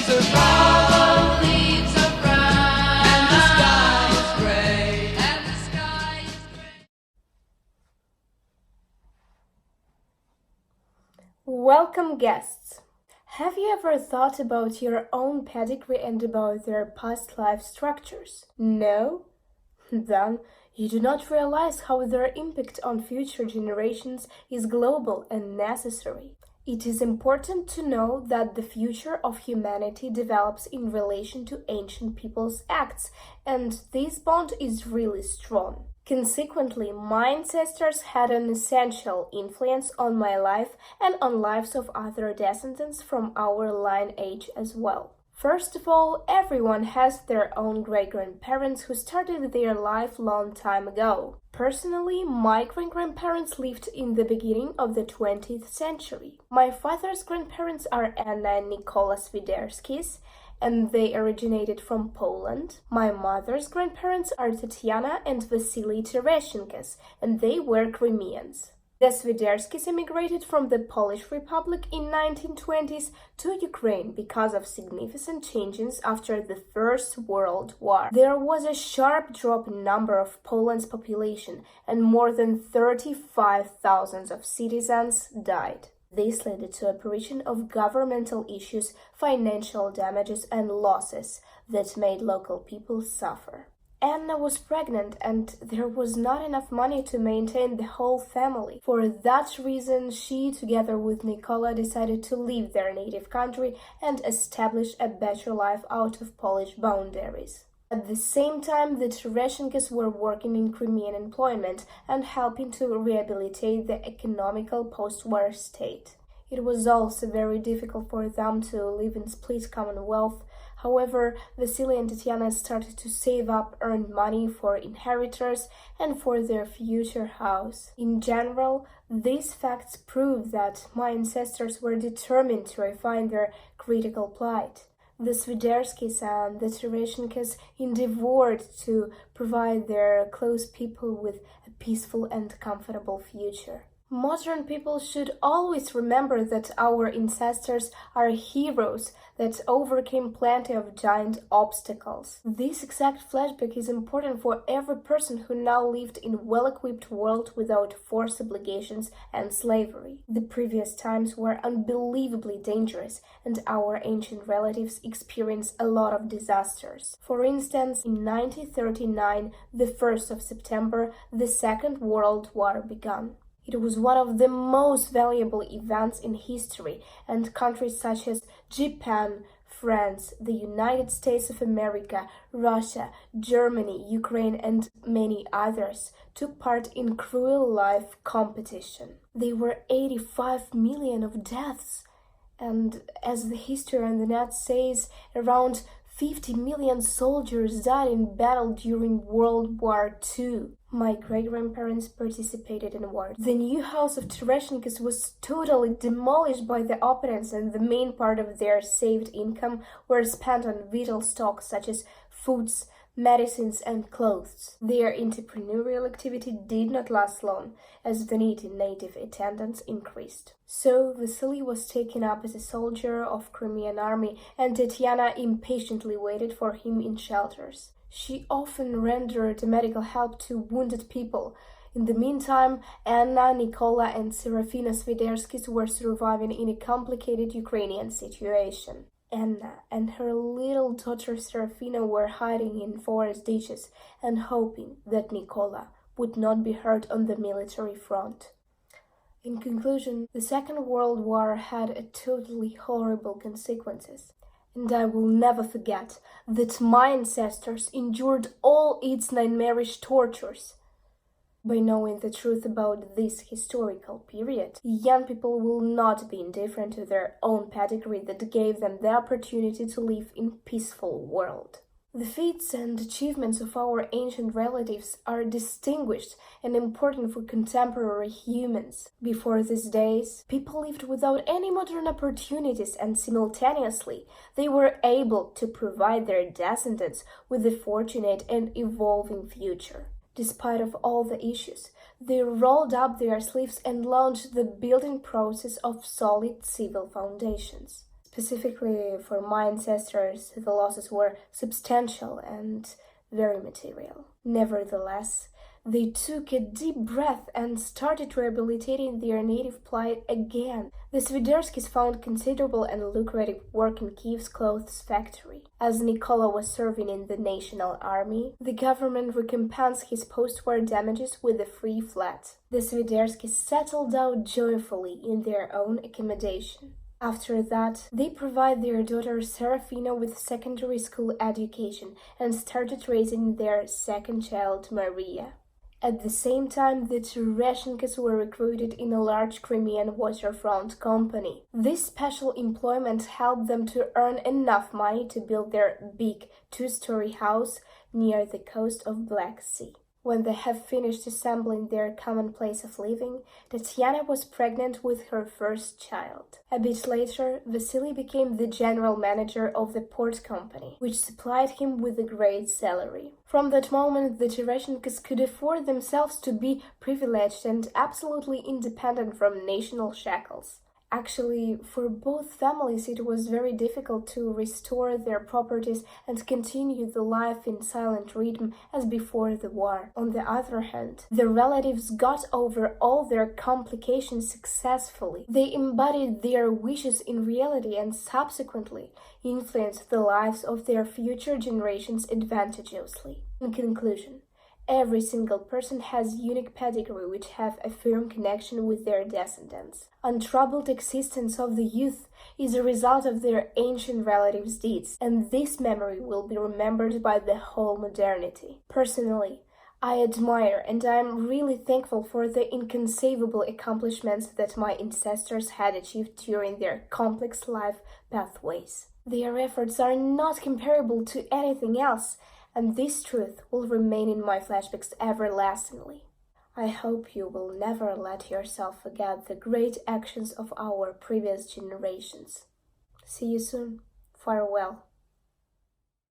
leaves are brown, leaves are brown, and the sky is gray, and the sky is gray. Welcome, guests. Have you ever thought about your own pedigree and about their past life structures? No? Then you do not realize how their impact on future generations is global and necessary. It is important to know that the future of humanity develops in relation to ancient people's acts, and this bond is really strong. Consequently, my ancestors had an essential influence on my life and on lives of other descendants from our lineage as well. First of all, everyone has their own great-grandparents who started their life long time ago. Personally, my great-grandparents lived in the beginning of the 20th century. My father's grandparents are Anna and Nikola Sviderskis, and they originated from Poland. My mother's grandparents are Tatiana and Vasily Tereshchenko's, and they were Crimeans. The Sviderskis immigrated from the Polish Republic in 1920s to Ukraine because of significant changes after the First World War. There was a sharp drop in number of Poland's population, and more than 35,000 of citizens died. This led to apparition of governmental issues, financial damages and losses that made local people suffer. Anna was pregnant and there was not enough money to maintain the whole family. For that reason, she, together with Nikola, decided to leave their native country and establish a better life out of Polish boundaries. At the same time, the Tereshchenkos were working in Crimean employment and helping to rehabilitate the economical post-war state. It was also very difficult for them to live in split commonwealth. However, Vasily and Tatiana started to save up earned money for inheritors and for their future house. In general, these facts prove that my ancestors were determined to refine their critical plight. The Sviderskis and the Tereshchenkos endeavored to provide their close people with a peaceful and comfortable future. Modern people should always remember that our ancestors are heroes that overcame plenty of giant obstacles. This exact flashback is important for every person who now lived in a well-equipped world without forced obligations and slavery. The previous times were unbelievably dangerous, and our ancient relatives experienced a lot of disasters. For instance, in 1939, the 1st of September, the Second World War began. It was one of the most valuable events in history, and countries such as Japan, France, the United States of America, Russia, Germany, Ukraine, and many others took part in cruel life competition. There were 85 million of deaths, and as the history on the net says, around 50 million soldiers died in battle during World War II. My great-grandparents participated in war. The new house of Tereshchenkos was totally demolished by the opponents, and the main part of their saved income were spent on vital stocks such as foods, medicines, and clothes. Their entrepreneurial activity did not last long, as the need in native attendants increased. So Vasily was taken up as a soldier of Crimean army, and Tatiana impatiently waited for him in shelters. She often rendered medical help to wounded people. In the meantime, Anna, Nikola, and Serafina Sviderskis were surviving in a complicated Ukrainian situation. Anna and her little daughter Serafina were hiding in forest ditches and hoping that Nikola would not be hurt on the military front. In conclusion, the Second World War had a totally horrible consequences. And I will never forget that my ancestors endured all its nightmarish tortures. By knowing the truth about this historical period, young people will not be indifferent to their own pedigree that gave them the opportunity to live in a peaceful world. The feats and achievements of our ancient relatives are distinguished and important for contemporary humans. Before these days, people lived without any modern opportunities, and simultaneously, they were able to provide their descendants with a fortunate and evolving future. Despite of all the issues, they rolled up their sleeves and launched the building process of solid civil foundations. Specifically for my ancestors, the losses were substantial and very material. Nevertheless, they took a deep breath and started rehabilitating their native plight again. The Sviderskis found considerable and lucrative work in Kiev's clothes factory. As Nikola was serving in the National Army, the government recompensed his post-war damages with a free flat. The Sviderskis settled down joyfully in their own accommodation. After that, they provide their daughter Serafina with secondary school education and started raising their second child, Maria. At the same time, the Tereshchenkovs were recruited in a large Crimean waterfront company. This special employment helped them to earn enough money to build their big two-story house near the coast of Black Sea. When they have finished assembling their common place of living, Tatiana was pregnant with her first child. A bit later, Vasily became the general manager of the port company, which supplied him with a great salary. From that moment, the Tereshchenkovs could afford themselves to be privileged and absolutely independent from national shackles. Actually, for both families it was very difficult to restore their properties and continue the life in silent rhythm as before the war. On the other hand, the relatives got over all their complications successfully. They embodied their wishes in reality and subsequently influenced the lives of their future generations advantageously. In conclusion, every single person has unique pedigree which have a firm connection with their descendants. Untroubled existence of the youth is a result of their ancient relatives' deeds, and this memory will be remembered by the whole modernity. Personally, I admire and I am really thankful for the inconceivable accomplishments that my ancestors had achieved during their complex life pathways. Their efforts are not comparable to anything else, and this truth will remain in my flashbacks everlastingly. I hope you will never let yourself forget the great actions of our previous generations. See you soon. Farewell.